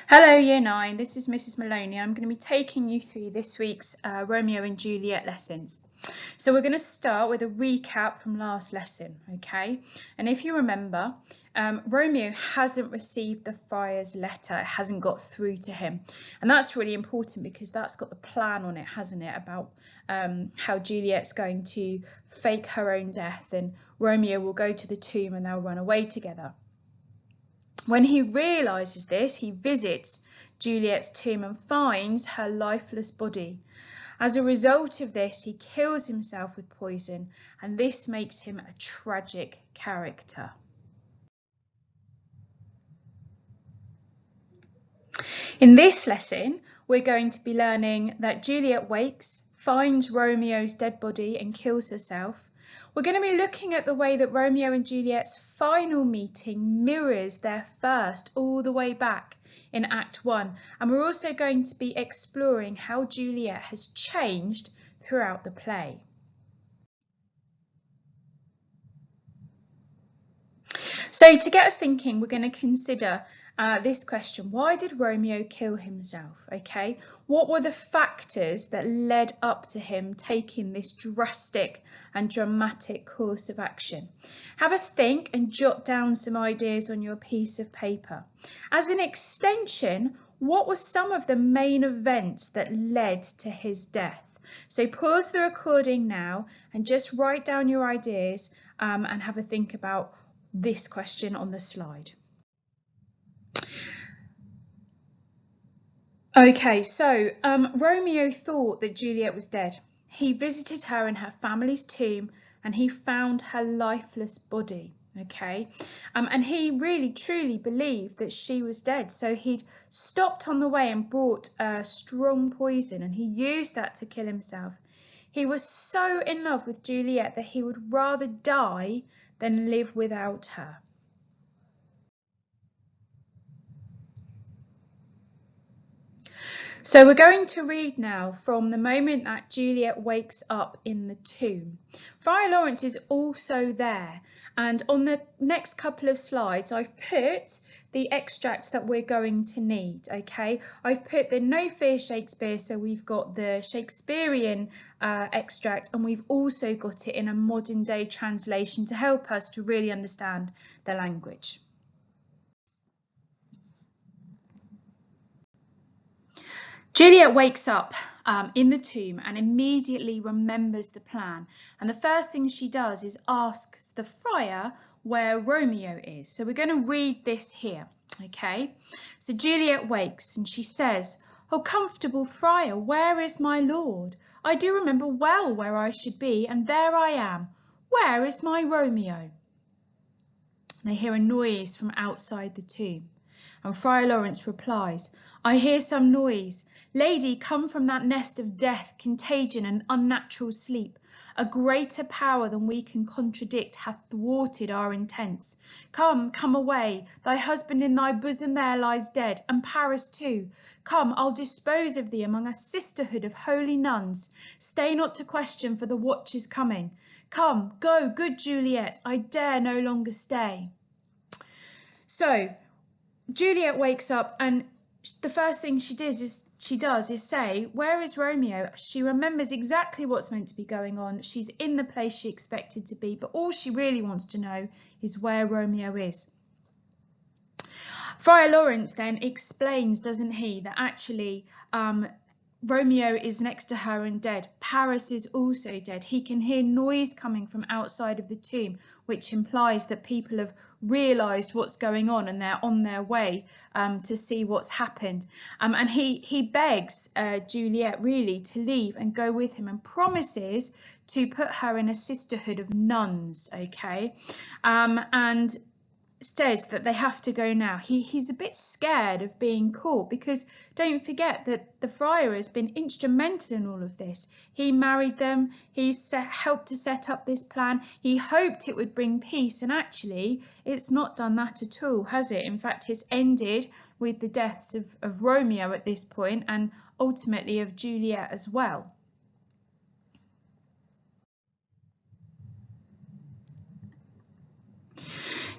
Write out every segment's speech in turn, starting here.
Hello Year 9, this is Mrs Maloney. I'm going to be taking you through this week's Romeo and Juliet lessons. So we're going to start with a recap from last lesson, okay? And if you remember, Romeo hasn't received the friar's letter, it hasn't got through to him. And that's really important because that's got the plan on it, hasn't it, about how Juliet's going to fake her own death and Romeo will go to the tomb and they'll run away together. When he realises this, he visits Juliet's tomb and finds her lifeless body. As a result of this, he kills himself with poison, and this makes him a tragic character. In this lesson, we're going to be learning that Juliet wakes, finds Romeo's dead body and kills herself. We're going to be looking at the way that Romeo and Juliet's final meeting mirrors their first all the way back in Act 1. And we're also going to be exploring how Juliet has changed throughout the play. So to get us thinking, we're going to consider this question. Why did Romeo kill himself? Okay, what were the factors that led up to him taking this drastic and dramatic course of action? Have a think and jot down some ideas on your piece of paper. As an extension, what were some of the main events that led to his death? So pause the recording now and just write down your ideas and have a think about this question on the slide. Okay, so Romeo thought that Juliet was dead. He visited her in her family's tomb and he found her lifeless body. Okay, and he really truly believed that she was dead. So he'd stopped on the way and brought strong poison and he used that to kill himself. He was so in love with Juliet that he would rather die than live without her. So we're going to read now from the moment that Juliet wakes up in the tomb. Friar Lawrence is also there, and on the next couple of slides I've put the extracts that we're going to need, okay? I've put the No Fear Shakespeare, so we've got the Shakespearean extract, and we've also got it in a modern day translation to help us to really understand the language. Juliet wakes up in the tomb and immediately remembers the plan. And the first thing she does is asks the friar where Romeo is. So we're going to read this here, okay? So Juliet wakes and she says, "Oh, comfortable friar, where is my lord? I do remember well where I should be, and there I am. Where is my Romeo?" They hear a noise from outside the tomb. And Friar Lawrence replies, "I hear some noise. Lady, come from that nest of death, contagion and unnatural sleep. A greater power than we can contradict hath thwarted our intents. Come, come away. Thy husband in thy bosom there lies dead, and Paris too. Come, I'll dispose of thee among a sisterhood of holy nuns. Stay not to question, for the watch is coming. Come, go, good Juliet, I dare no longer stay." So Juliet wakes up and the first thing she does is say, "Where is Romeo?" She remembers exactly what's meant to be going on. She's in the place she expected to be, but all she really wants to know is where Romeo is. Friar Lawrence then explains, doesn't he, that actually Romeo is next to her and dead. Paris is also dead. He can hear noise coming from outside of the tomb, which implies that people have realised what's going on and they're on their way to see what's happened. And he begs Juliet really to leave and go with him and promises to put her in a sisterhood of nuns, okay? And says that they have to go now. He's a bit scared of being caught because don't forget that the friar has been instrumental in all of this. He married them, he's helped to set up this plan. He hoped it would bring peace, and actually it's not done that at all, has it? In fact, it's ended with the deaths of Romeo at this point and ultimately of Juliet as well.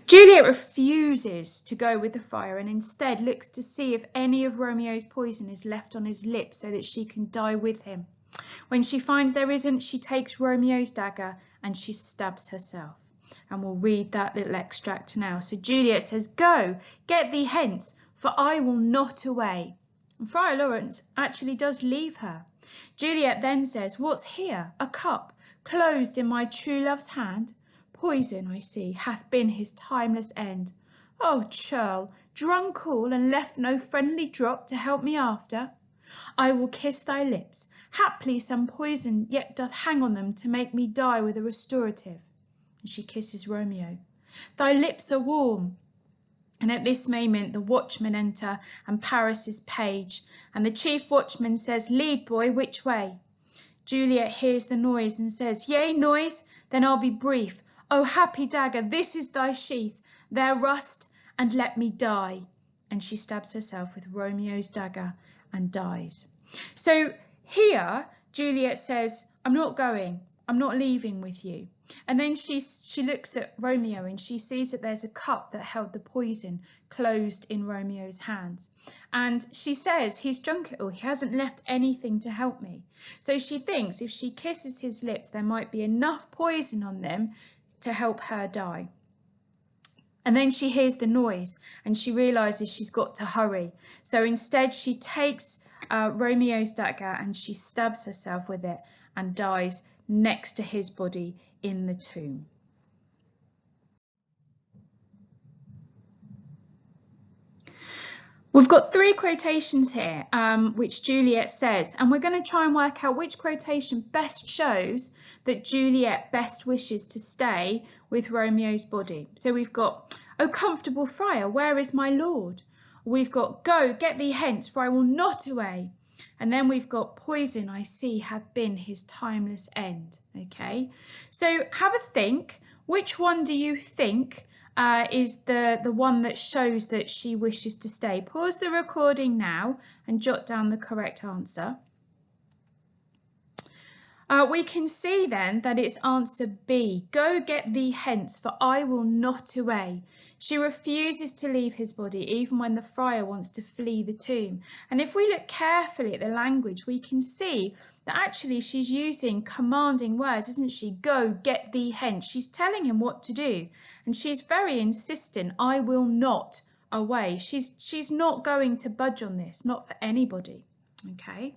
Juliet refuses to go with the friar and instead looks to see if any of Romeo's poison is left on his lips so that she can die with him. When she finds there isn't, she takes Romeo's dagger and she stabs herself. And we'll read that little extract now. So Juliet says, "Go, get thee hence, for I will not away." And Friar Lawrence actually does leave her. Juliet then says, "What's here? A cup, closed in my true love's hand? Poison, I see, hath been his timeless end. Oh, churl, drunk all, and left no friendly drop to help me after. I will kiss thy lips. Haply some poison yet doth hang on them to make me die with a restorative." And she kisses Romeo. "Thy lips are warm." And at this moment the watchmen enter and Paris's page, and the chief watchman says, "Lead, boy, which way?" Juliet hears the noise and says, "Yea, noise? Then I'll be brief. O happy dagger, this is thy sheath. There rust, and let me die." And she stabs herself with Romeo's dagger and dies. So here Juliet says, "I'm not going. I'm not leaving with you." And then she looks at Romeo and she sees that there's a cup that held the poison closed in Romeo's hands. And she says, "He's drunk it all. He hasn't left anything to help me." So she thinks if she kisses his lips, there might be enough poison on them to help her die. And then she hears the noise and she realizes she's got to hurry. So instead she takes Romeo's dagger and she stabs herself with it and dies next to his body in the tomb. We've got 3 quotations here, which Juliet says, and we're going to try and work out which quotation best shows that Juliet best wishes to stay with Romeo's body. So we've got, "O comfortable friar, where is my lord?" We've got, "Go, get thee hence, for I will not away." And then we've got, "Poison, I see, hath been his timeless end." Okay, so have a think. Which one do you think is the one that shows that she wishes to stay? Pause the recording now and jot down the correct answer. We can see then that it's answer B. "Go get thee hence, for I will not away." She refuses to leave his body even when the friar wants to flee the tomb. And if we look carefully at the language, we can see that actually she's using commanding words, isn't she? "Go, get thee hence." She's telling him what to do. And she's very insistent, "I will not away." She's not going to budge on this, not for anybody. Okay.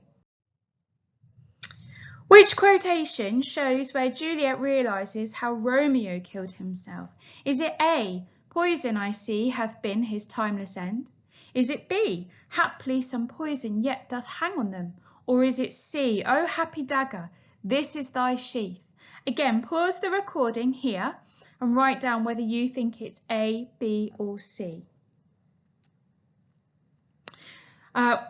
Which quotation shows where Juliet realises how Romeo killed himself? Is it A, "Poison, I see, hath been his timeless end"? Is it B, "Haply some poison yet doth hang on them"? Or is it C, "O happy dagger, this is thy sheath"? Again, pause the recording here and write down whether you think it's A, B or C.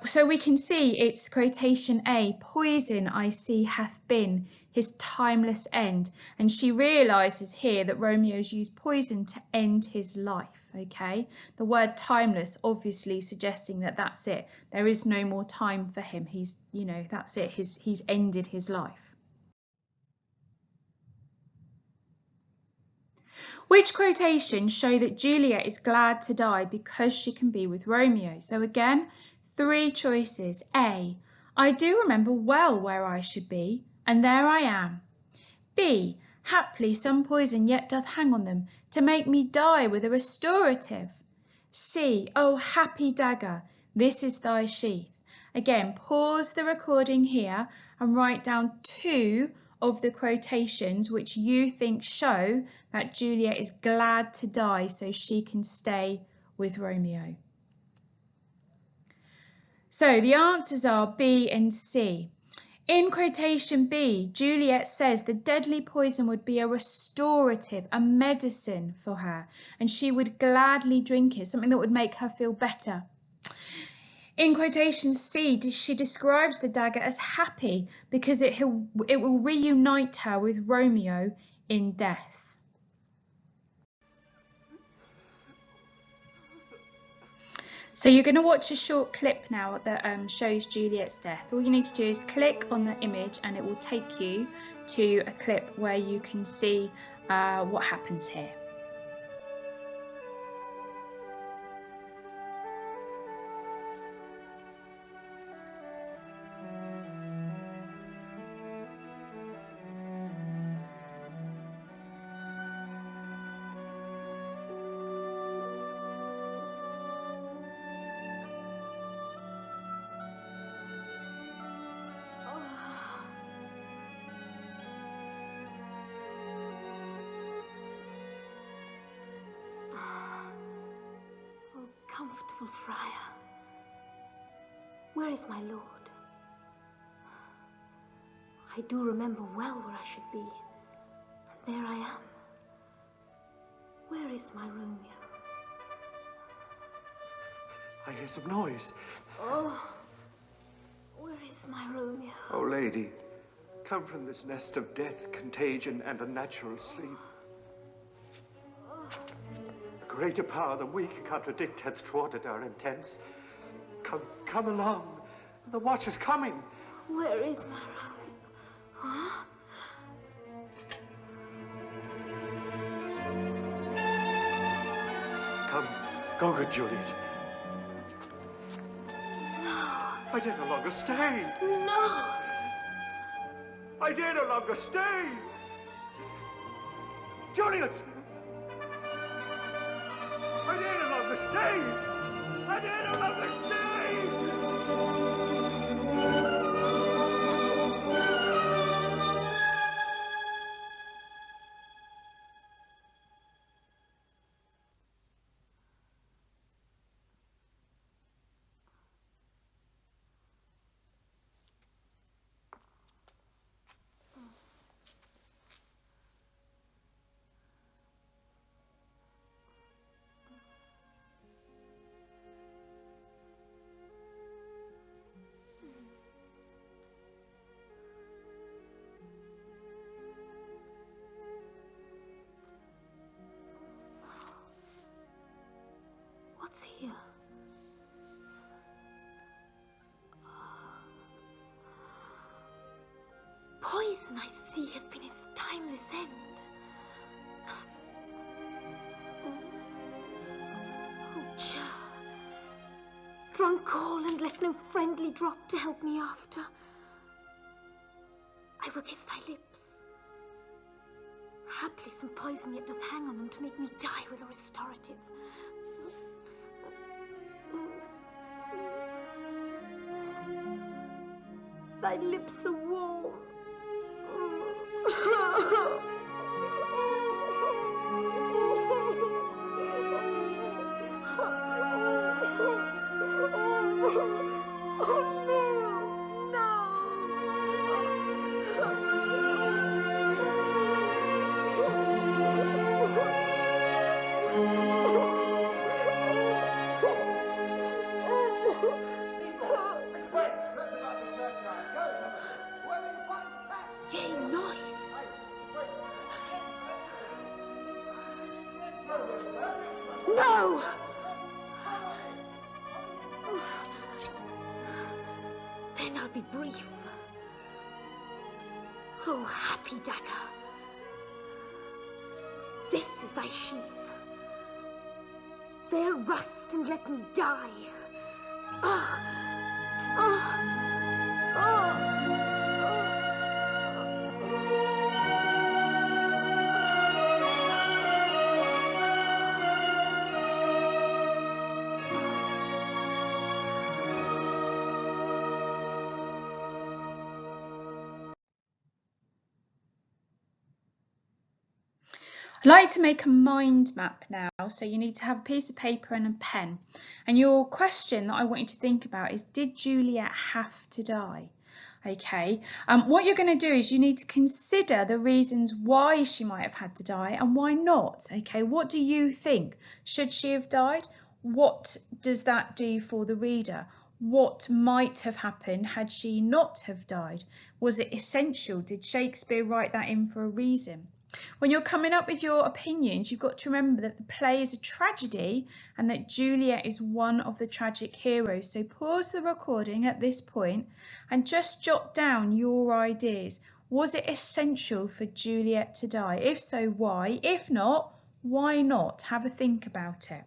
So we can see it's quotation A, "Poison, I see, hath been his timeless end." And she realises here that Romeo's used poison to end his life, okay? The word timeless obviously suggesting that that's it. There is no more time for him. He's, that's it. He's ended his life. Which quotations show that Juliet is glad to die because she can be with Romeo? So again, 3 choices. A, "I do remember well where I should be, and there I am." B, "Haply some poison yet doth hang on them to make me die with a restorative." C, "O happy dagger, this is thy sheath." Again, pause the recording here and write down 2 of the quotations which you think show that Juliet is glad to die so she can stay with Romeo. So the answers are B and C. In quotation B, Juliet says the deadly poison would be a restorative, a medicine for her, and she would gladly drink it, something that would make her feel better. In quotation C, she describes the dagger as happy because it will reunite her with Romeo in death. So you're going to watch a short clip now that shows Juliet's death. All you need to do is click on the image and it will take you to a clip where you can see what happens here. uncomfortable friar. Where is my lord? I do remember well where I should be, and there I am. Where is my Romeo? I hear some noise. Oh, where is my Romeo? Oh, lady, come from this nest of death, contagion, and unnatural sleep. A greater power than we can contradict hath thwarted our intents. Come along. The watch is coming. Where is my Romeo? Huh? Come, go, good Juliet. I dare no longer stay. No! I dare no longer stay. Juliet! I dare no longer stay. I dare no longer stay. What's here? Poison, I see, hath been his timeless end. Oh, Cha, drunk all and left no friendly drop to help me after. I will kiss thy lips. Haply some poison yet doth hang on them to make me die with a restorative. Thy lips are warm. Oh no, Yea, noise. No! Then I'll be brief. Oh, happy dagger. This is thy sheath. There rust and let me die. Ah! Ah! Ah! I'd like to make a mind map now, so you need to have a piece of paper and a pen. And your question that I want you to think about is, did Juliet have to die? Okay, what you're going to do is you need to consider the reasons why she might have had to die and why not. Okay, what do you think? Should she have died? What does that do for the reader? What might have happened had she not have died? Was it essential? Did Shakespeare write that in for a reason? When you're coming up with your opinions, you've got to remember that the play is a tragedy and that Juliet is one of the tragic heroes. So pause the recording at this point and just jot down your ideas. Was it essential for Juliet to die? If so, why? If not, why not? Have a think about it.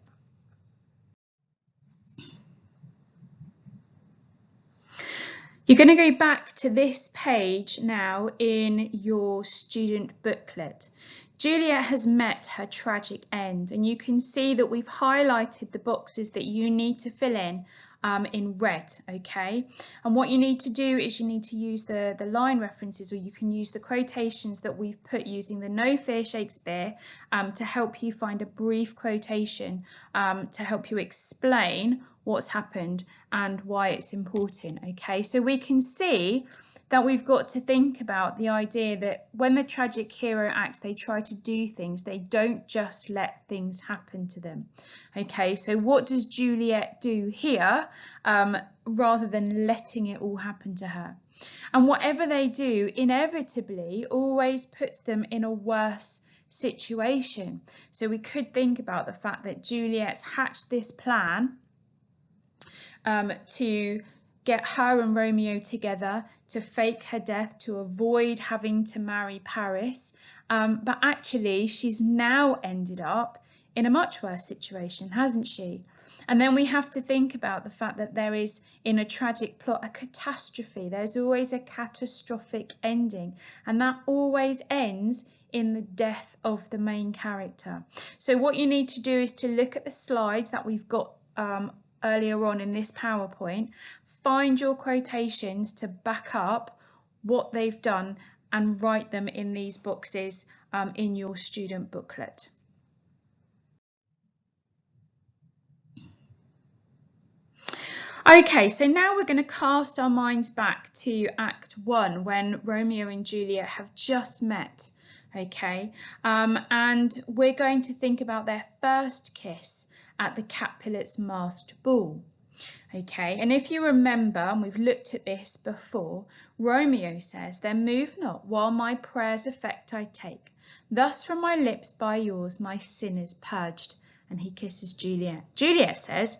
You're going to go back to this page now in your student booklet. Juliet has met her tragic end, and you can see that we've highlighted the boxes that you need to fill in in red, okay? And what you need to do is you need to use the line references, or you can use the quotations that we've put using the No Fear Shakespeare to help you find a brief quotation to help you explain what's happened and why it's important, okay? So we can see that we've got to think about the idea that when the tragic hero acts, they try to do things, they don't just let things happen to them. Okay, so what does Juliet do here rather than letting it all happen to her? And whatever they do inevitably always puts them in a worse situation. So we could think about the fact that Juliet's hatched this plan to get her and Romeo together, to fake her death, to avoid having to marry Paris. But actually, she's now ended up in a much worse situation, hasn't she? And then we have to think about the fact that there is, in a tragic plot, a catastrophe. There's always a catastrophic ending, and that always ends in the death of the main character. So what you need to do is to look at the slides that we've got earlier on in this PowerPoint, find your quotations to back up what they've done and write them in these boxes in your student booklet. Okay, so now we're going to cast our minds back to Act 1 when Romeo and Juliet have just met, okay, and we're going to think about their first kiss at the Capulets' masked ball. Okay, and if you remember, and we've looked at this before, Romeo says, "Then move not, while my prayers effect I take. Thus from my lips by yours my sin is purged." And he kisses Juliet. Juliet says,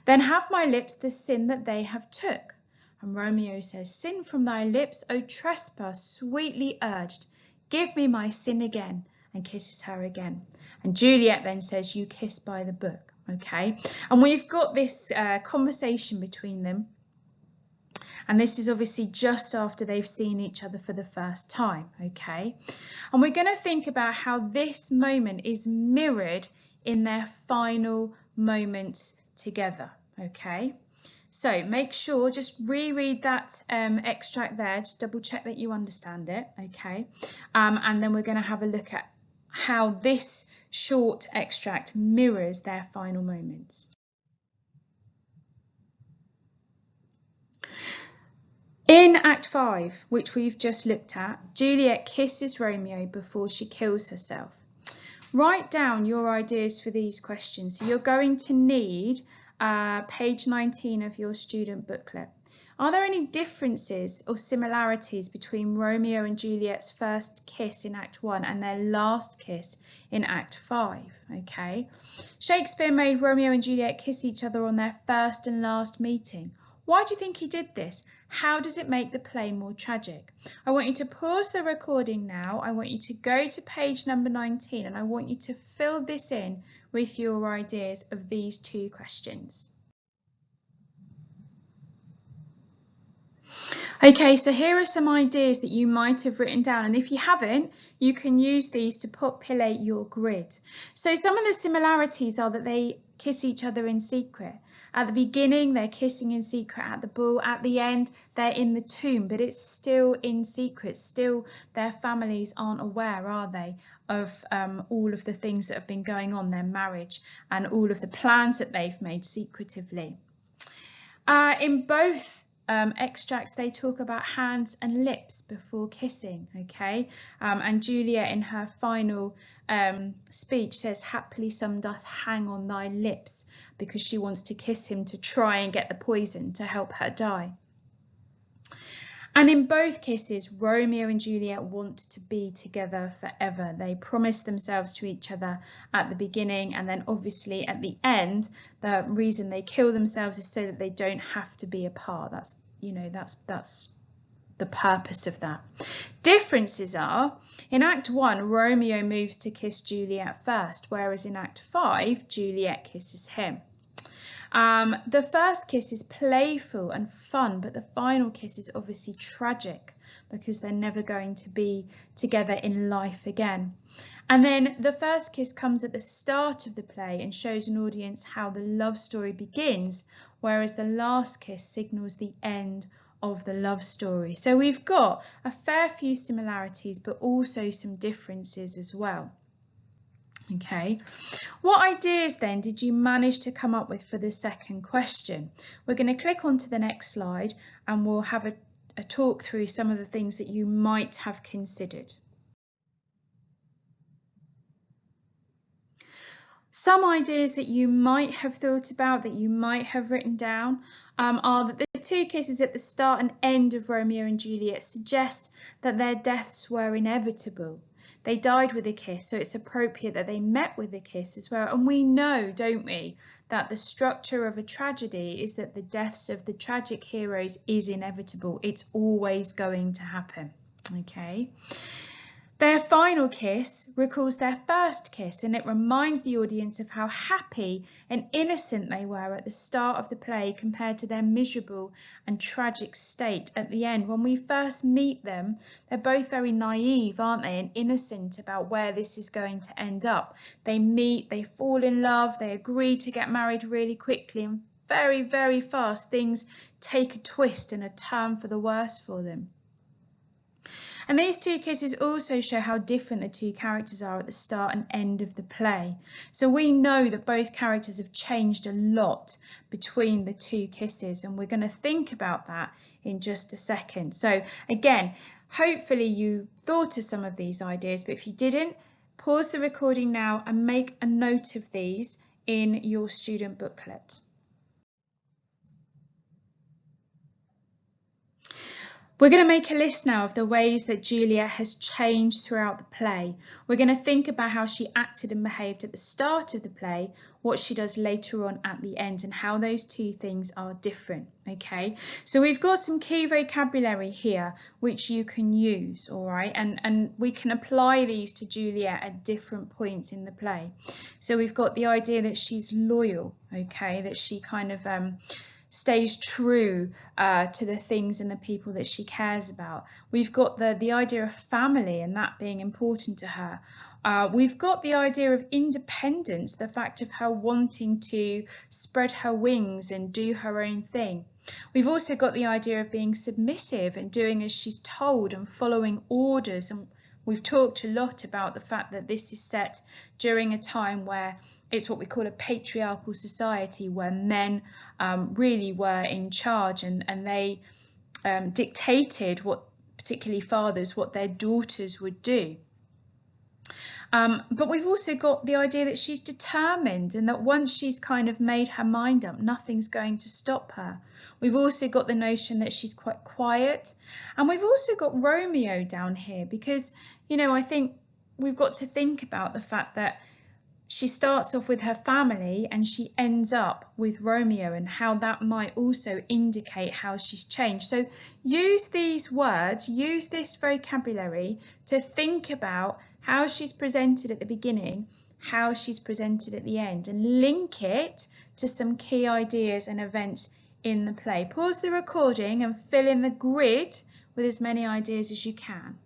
"Then have my lips the sin that they have took." And Romeo says, "Sin from thy lips, O trespass sweetly urged. Give me my sin again," and kisses her again. And Juliet then says, "You kiss by the book." Okay, and we've got this conversation between them, and this is obviously just after they've seen each other for the first time, okay? And we're going to think about how this moment is mirrored in their final moments together, okay? So make sure, just reread that extract there, just double check that you understand it, okay? And then we're going to have a look at how this short extract mirrors their final moments. In Act 5, which we've just looked at, Juliet kisses Romeo before she kills herself. Write down your ideas for these questions. So you're going to need page 19 of your student booklet. Are there any differences or similarities between Romeo and Juliet's first kiss in Act 1 and their last kiss in Act 5? Okay. Shakespeare made Romeo and Juliet kiss each other on their first and last meeting. Why do you think he did this? How does it make the play more tragic? I want you to pause the recording now. I want you to go to page number 19 and I want you to fill this in with your ideas of these two questions. Okay, so here are some ideas that you might have written down, and if you haven't, you can use these to populate your grid. So some of the similarities are that they kiss each other in secret. At the beginning, they're kissing in secret at the ball. At the end, they're in the tomb, but it's still in secret. Still, their families aren't aware, are they, of all of the things that have been going on, their marriage, and all of the plans that they've made secretively. In both extracts, they talk about hands and lips before kissing, okay? And Juliet in her final speech says, "Haply some doth hang on thy lips," because she wants to kiss him to try and get the poison to help her die. And in both kisses, Romeo and Juliet want to be together forever. They promise themselves to each other at the beginning, and then obviously at the end, the reason they kill themselves is so that they don't have to be apart. That's, you know, that's the purpose of that. Differences are, in Act 1, Romeo moves to kiss Juliet first, whereas in Act 5, Juliet kisses him. The first kiss is playful and fun, but the final kiss is obviously tragic. because they're never going to be together in life again. And then the first kiss comes at the start of the play and shows an audience how the love story begins, whereas the last kiss signals the end of the love story. So we've got a fair few similarities, but also some differences as well. Okay, what ideas then did you manage to come up with for the second question? We're going to click on to the next slide and we'll have a talk through some of the things that you might have considered. Some ideas that you might have thought about, that you might have written down, are that the two kisses at the start and end of Romeo and Juliet suggest that their deaths were inevitable. They died with a kiss, so it's appropriate that they met with a kiss as well. And we know, don't we, that the structure of a tragedy is that the deaths of the tragic heroes is inevitable. It's always going to happen. Okay. Their final kiss recalls their first kiss, and it reminds the audience of how happy and innocent they were at the start of the play compared to their miserable and tragic state at the end. When we first meet them, they're both very naive, aren't they, and innocent about where this is going to end up. They meet, they fall in love, they agree to get married really quickly, and very, very fast things take a twist and a turn for the worse for them. And these two kisses also show how different the two characters are at the start and end of the play. So we know that both characters have changed a lot between the two kisses, and we're going to think about that in just a second. So again, hopefully you thought of some of these ideas, but if you didn't, pause the recording now and make a note of these in your student booklet. We're going to make a list now of the ways that Juliet has changed throughout the play. We're going to think about how she acted and behaved at the start of the play, what she does later on at the end, and how those two things are different. Okay, so we've got some key vocabulary here which you can use, all right, and we can apply these to Juliet at different points in the play. So we've got the idea that she's loyal, okay, that she kind of stays true to the things and the people that she cares about. We've got the idea of family and that being important to her. We've got the idea of independence, the fact of her wanting to spread her wings and do her own thing. We've also got the idea of being submissive and doing as she's told and following orders. And we've talked a lot about the fact that this is set during a time where it's what we call a patriarchal society, where men really were in charge and they dictated, what particularly fathers, what their daughters would do. But we've also got the idea that she's determined and that once she's kind of made her mind up, nothing's going to stop her. We've also got the notion that she's quite quiet. And we've also got Romeo down here because, you know, I think we've got to think about the fact that she starts off with her family and she ends up with Romeo, and how that might also indicate how she's changed. So use these words, use this vocabulary to think about how she's presented at the beginning, how she's presented at the end, and link it to some key ideas and events in the play. Pause the recording and fill in the grid with as many ideas as you can.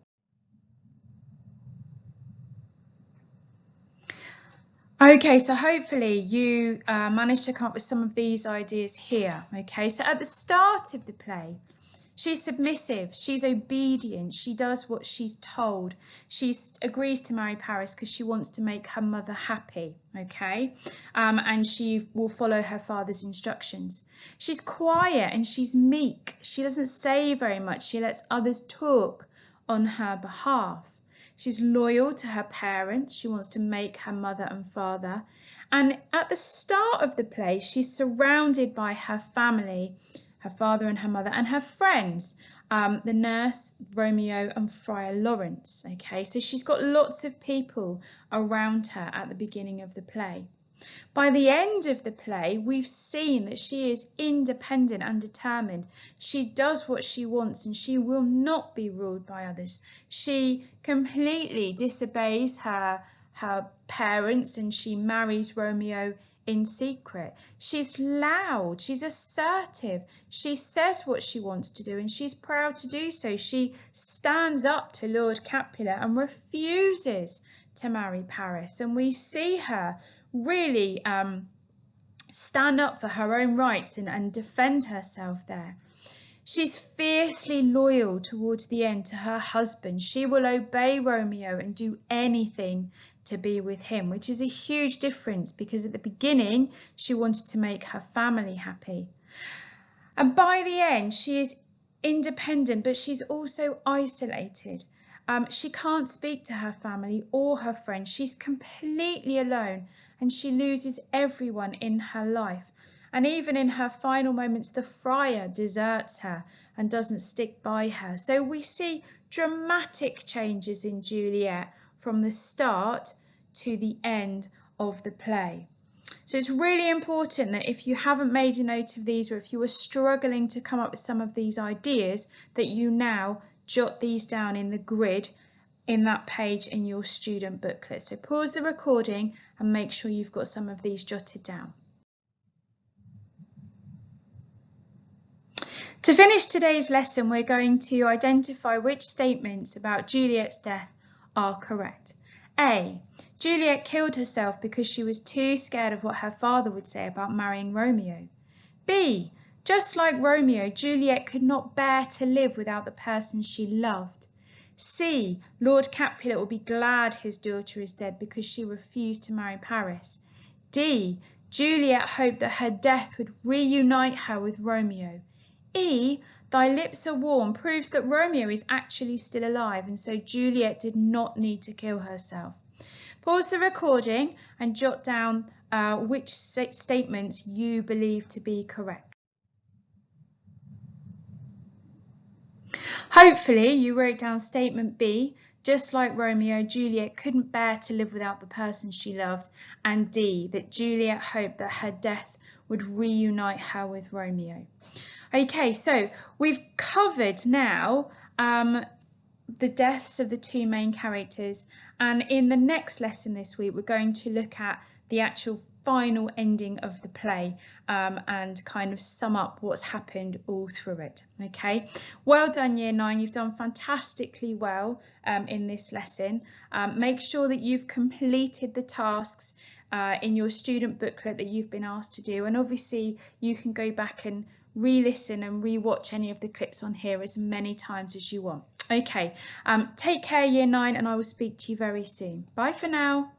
Okay, so hopefully you managed to come up with some of these ideas here. Okay, so at the start of the play, she's submissive, she's obedient, she does what she's told. She agrees to marry Paris because she wants to make her mother happy, okay? And she will follow her father's instructions. She's quiet and she's meek. She doesn't say very much. She lets others talk on her behalf. She's loyal to her parents. She wants to make her mother and father. And at the start of the play, she's surrounded by her family, her father and her mother, and her friends, the nurse, Romeo, and Friar Lawrence. Okay, so she's got lots of people around her at the beginning of the play. By the end of the play, we've seen that she is independent and determined. She does what she wants and she will not be ruled by others. She completely disobeys her parents and she marries Romeo in secret. She's loud, she's assertive, she says what she wants to do and she's proud to do so. She stands up to Lord Capulet and refuses to marry Paris, and we see her really stand up for her own rights and defend herself there. She's fiercely loyal towards the end to her husband. She will obey Romeo and do anything to be with him, which is a huge difference because at the beginning she wanted to make her family happy. And by the end she is independent, but she's also isolated. She can't speak to her family or her friends. She's completely alone and she loses everyone in her life. And even in her final moments, the friar deserts her and doesn't stick by her. So we see dramatic changes in Juliet from the start to the end of the play. So it's really important that if you haven't made a note of these, or if you were struggling to come up with some of these ideas, that you now jot these down in the grid in that page in your student booklet. So pause the recording and make sure you've got some of these jotted down. To finish today's lesson, we're going to identify which statements about Juliet's death are correct. A. Juliet killed herself because she was too scared of what her father would say about marrying Romeo. B. Just like Romeo, Juliet could not bear to live without the person she loved. C. Lord Capulet will be glad his daughter is dead because she refused to marry Paris. D. Juliet hoped that her death would reunite her with Romeo. E. Thy lips are warm proves that Romeo is actually still alive and so Juliet did not need to kill herself. Pause the recording and jot down which statements you believe to be correct. Hopefully you wrote down statement B, just like Romeo, Juliet couldn't bear to live without the person she loved, and D, that Juliet hoped that her death would reunite her with Romeo. Okay, so we've covered now the deaths of the two main characters, and in the next lesson this week we're going to look at the actual final ending of the play and kind of sum up what's happened all through it. Okay, well done Year 9, you've done fantastically well in this lesson. Make sure that you've completed the tasks in your student booklet that you've been asked to do, and obviously you can go back and re-listen and re-watch any of the clips on here as many times as you want. Okay, take care Year 9 and I will speak to you very soon. Bye for now.